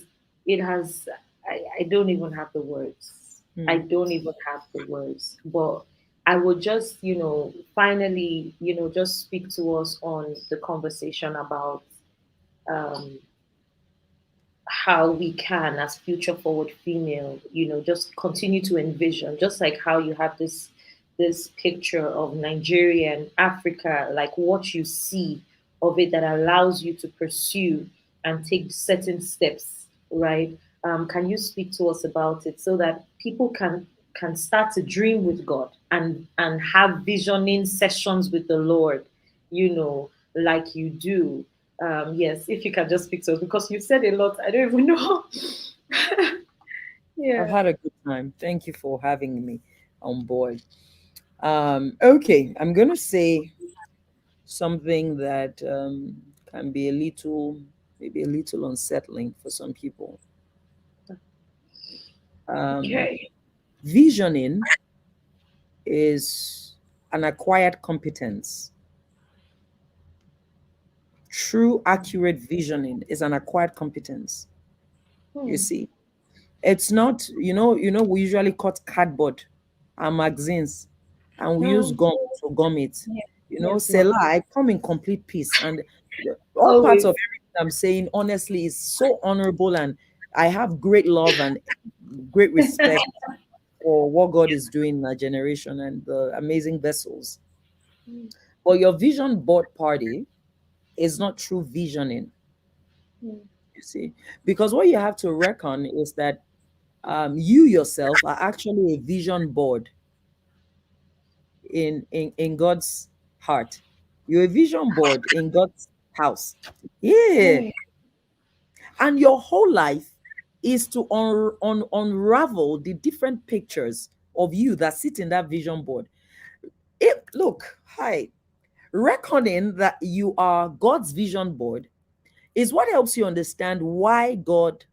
don't even have the words. I Hmm. don't even have the words. But I would just, finally, just speak to us on the conversation about um, how we can, as future forward female, just continue to envision, just like how you have this picture of Nigeria and Africa, like what you see of it that allows you to pursue and take certain steps, right? Can you speak to us about it so that people can start to dream with God and have visioning sessions with the Lord, like you do. Yes, if you can just speak to us because you said a lot. I don't even know. I've Yeah. had a good time. Thank you for having me on board. Okay, I'm going to say something that can be a little, maybe a little unsettling for some people. Um, Okay. Visioning is an acquired competence. True, accurate visioning is an acquired competence. You Hmm. see, it's not, we usually cut cardboard and magazines and we use Hmm. gum to gum it. Yes. Yes, Selah, ma'am. I come in complete peace. And all parts Always. of everything I'm saying, honestly, is so honorable. And I have great love and great respect for what God is doing in our generation and the amazing vessels. Hmm. But your vision board party is not true visioning, Hmm. you see, because what you have to reckon is that you yourself are actually a vision board in God's heart. You're a vision board in God's house. Yeah. Hmm. And your whole life is to unravel the different pictures of you that sit in that vision board. Look, hi, reckoning that you are God's vision board is what helps you understand why God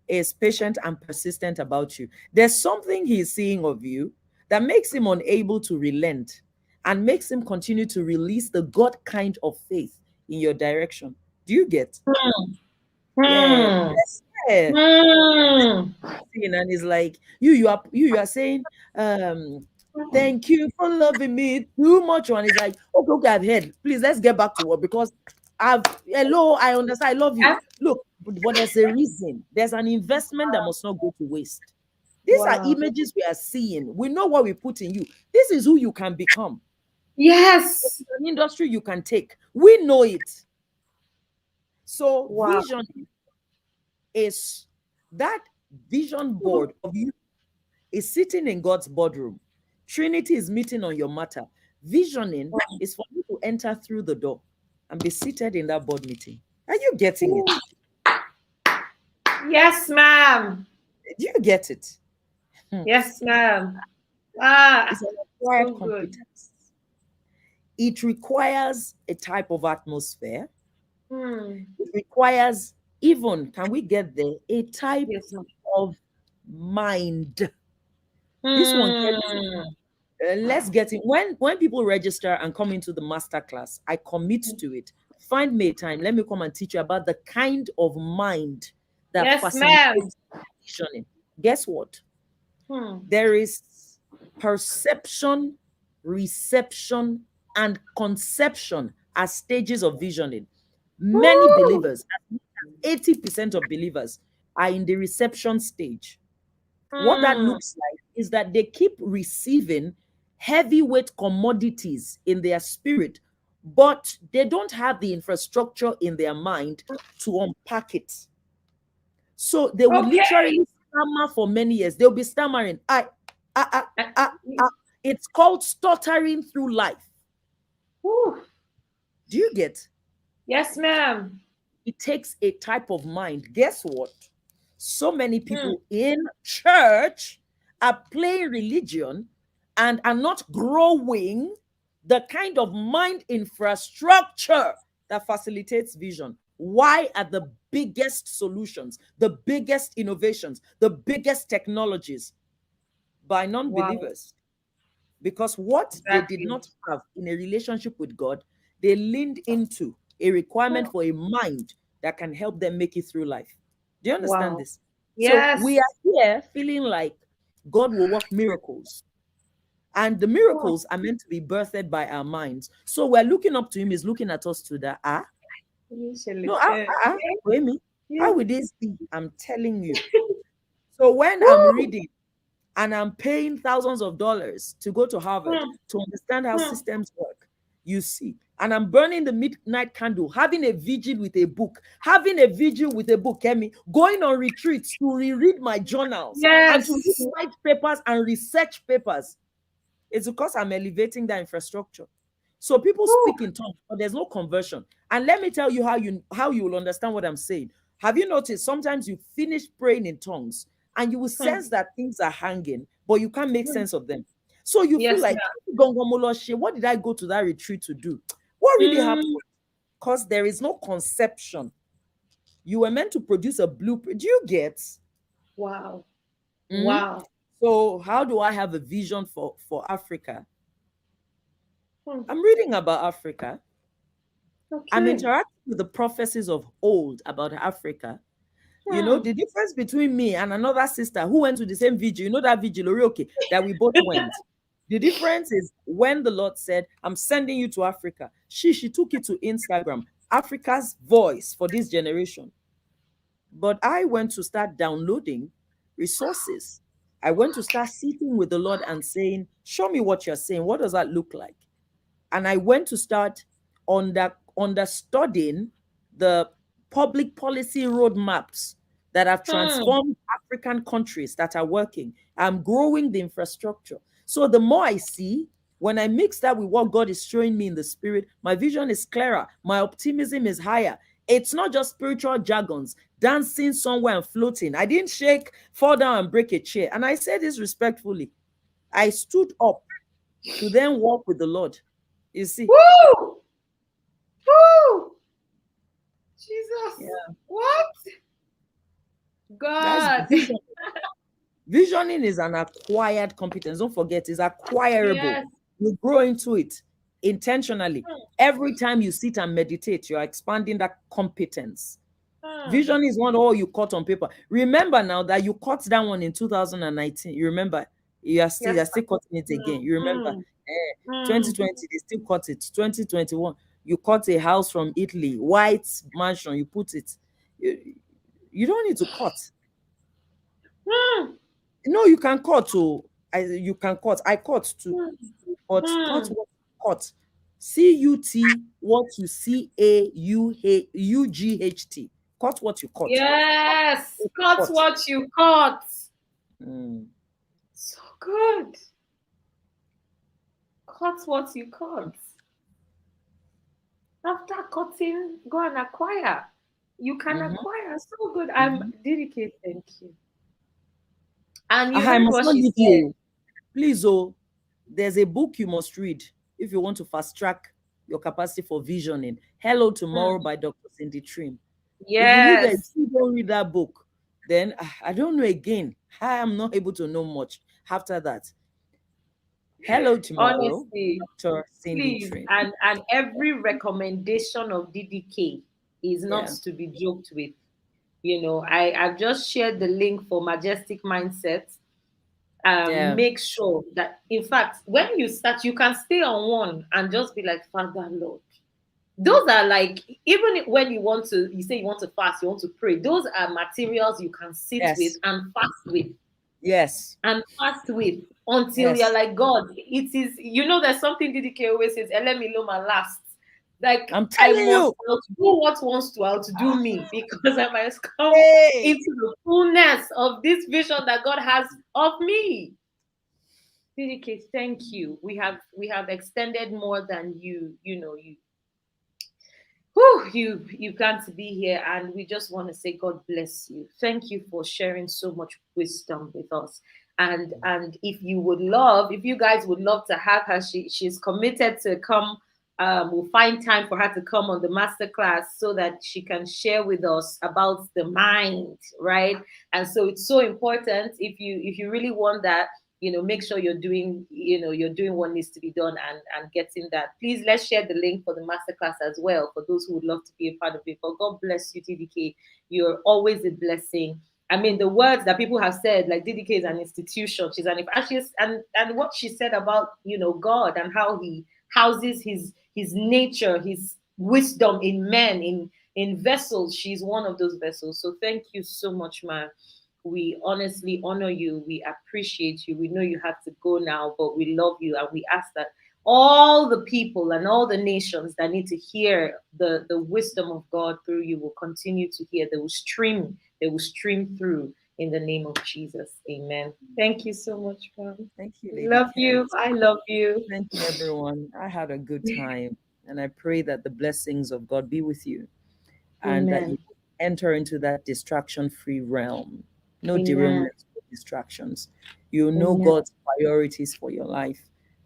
is patient and persistent about you. There's something he's seeing of you that makes him unable to relent and makes him continue to release the God kind of faith in your direction. Do you get? Yeah. Hmm. Yeah. Hmm. And it's like you are saying, thank you for loving me too much. And it's like, okay, okay, I've heard. Please let's get back to work because I understand, I love you. Ah, Look, but there's a reason. There's an investment that must not go to waste. These are wow. images we are seeing. We know what we put in you. This is who you can become. Yes. An industry you can take. We know it. So Wow. vision is that vision board of you is sitting in God's boardroom. Trinity is meeting on your matter. Visioning is for you to enter through the door and be seated in that board meeting. Are you getting it? Yes, ma'am. Do you get it? Yes, ma'am. Ah, It's an acquired so good. competence. It requires a type of atmosphere. It requires, even, can we get there, a type Yes, ma'am. of mind. This one gets, let's get it. When people register and come into the master class, I commit to it. Find me a time. Let me come and teach you about the kind of mind that Yes, ma'am. facilitates visioning. Guess what? There is perception, reception, and conception as stages of visioning. Many believers, 80% of believers, are in the reception stage. What that looks like is that they keep receiving heavyweight commodities in their spirit, but they don't have the infrastructure in their mind to unpack it. So they will literally stammer for many years. They'll be stammering. It's called stuttering through life. Whew. Do you get? Yes, ma'am. It takes a type of mind. Guess what? So many people in church are playing religion and are not growing the kind of mind infrastructure that facilitates vision. Why are the biggest solutions, the biggest innovations, the biggest technologies by non-believers? Because what they did not have in a relationship with God, they leaned into a requirement for a mind that can help them make it through life. Do you understand this? Yes. So we are here feeling like God will work miracles. And the miracles are meant to be birthed by our minds. So we're looking up to him, he's looking at us to the wait me. How would this be? I'm telling you. So when I'm reading and I'm paying thousands of dollars to go to Harvard to understand how systems work, you see, and I'm burning the midnight candle, having a vigil with a book, Kemi, going on retreats to reread my journals and to read white papers and research papers. It's because I'm elevating that infrastructure. So people speak in tongues, but there's no conversion. And let me tell you how you will understand what I'm saying. Have you noticed sometimes you finish praying in tongues and you will sense that things are hanging, but you can't make sense of them. So you feel like, what did I go to that retreat to do? What really happened? Because there is no conception. You were meant to produce a blueprint. Do you get? Wow. Wow. So how do I have a vision for Africa? I'm reading about Africa. I'm interacting with the prophecies of old about Africa. You know, the difference between me and another sister who went to the same vigil, you know that vigil, okay, that we both went. The difference is when the Lord said, I'm sending you to Africa, she took it to Instagram, Africa's voice for this generation. But I went to start downloading resources. I went to start sitting with the Lord and saying, show me what you're saying. What does that look like? And I went to start understudying the public policy roadmaps that have transformed African countries that are working. I'm growing the infrastructure. So the more I see, when I mix that with what God is showing me in the spirit, my vision is clearer. My optimism is higher. It's not just spiritual jargons, dancing somewhere and floating. I didn't shake, fall down and break a chair. And I say this respectfully. I stood up to then walk with the Lord. You see? Woo! Woo! Jesus. Yeah. What? God. Visioning is an acquired competence. Don't forget, it's acquirable. Yes. You grow into it intentionally. Every time you sit and meditate, you're expanding that competence. Vision is not all you caught on paper. Remember now that you caught that one in 2019. You remember? You're still cutting it again. You remember? 2020, they still caught it. 2021, you caught a house from Italy, white mansion, you put it. You don't need to cut. No, you can cut too. You can cut. I cut too. But cut what you cut. CUT, what you CAUGHT. Cut what you cut. Yes. Cut what you cut. So good. cut what you cut. After cutting, go and acquire. You can acquire. So good. I'm dedicated. Thank you. And you I heard must what not she leave said. you. Please, there's a book you must read if you want to fast track your capacity for visioning. Hello Tomorrow by Dr. Cindy Trim. If you leave it, if Yes. you don't read that book, then I don't know again. I am not able to know much after that. Hello Tomorrow, Honestly, Dr. Cindy please. Trim. And every recommendation of DDK is not Yeah. to be joked with. You know, I've just shared the link for Majestic Mindset. Yeah. Make sure that, in fact, when you start, you can stay on one and just be like, Father, Lord. Those are like, even when you say you want to fast, you want to pray, those are materials you can sit Yes. with and fast with. Yes. And fast with until you're like, God, it is, there's something DDK always says, Elemiloma last. Like, I'm I telling must you. outdo what wants to outdo me, because I must come Hey. into the fullness of this vision that God has of me. DDK, thank you. We have extended more than you've got to be here, and we just want to say God bless you. Thank you for sharing so much wisdom with us. And if you guys would love to have her, she's committed to come. We'll find time for her to come on the masterclass so that she can share with us about the mind, right? And so it's so important, if you really want that, make sure you're doing what needs to be done, and getting that. Please, let's share the link for the masterclass as well for those who would love to be a part of it. But God bless you, DDK. You're always a blessing. I mean, the words that people have said, like DDK is an institution. She's and what she said about God and how He houses His nature, His wisdom in men, in vessels. She's one of those vessels. So thank you so much, man. We honestly honor you. We appreciate you. We know you have to go now, but we love you, and we ask that all the people and all the nations that need to hear the wisdom of God through you will continue to hear. They will stream through in the name of Jesus. Amen. Thank you so much, Mom. Thank you, Lady Love Ken. you. I love you. Thank you, everyone. I had a good time, and I pray that the blessings of God be with you, and that Amen. you enter into that distraction-free realm. No Amen. derailments, no distractions. You know Amen. God's priorities for your life,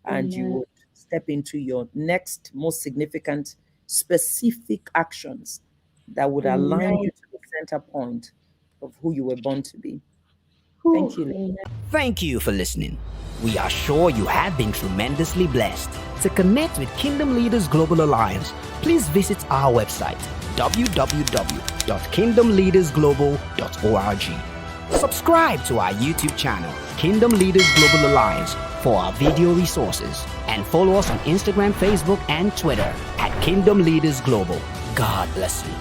and you Amen. would step into your next most significant, specific actions that would align you to the center point of who you were born to be. Thank you. Amen. Thank you for listening. We are sure you have been tremendously blessed. To connect with Kingdom Leaders Global Alliance, please visit our website, www.kingdomleadersglobal.org. Subscribe to our YouTube channel, Kingdom Leaders Global Alliance, for our video resources, and follow us on Instagram, Facebook, and Twitter at Kingdom Leaders Global. God bless you.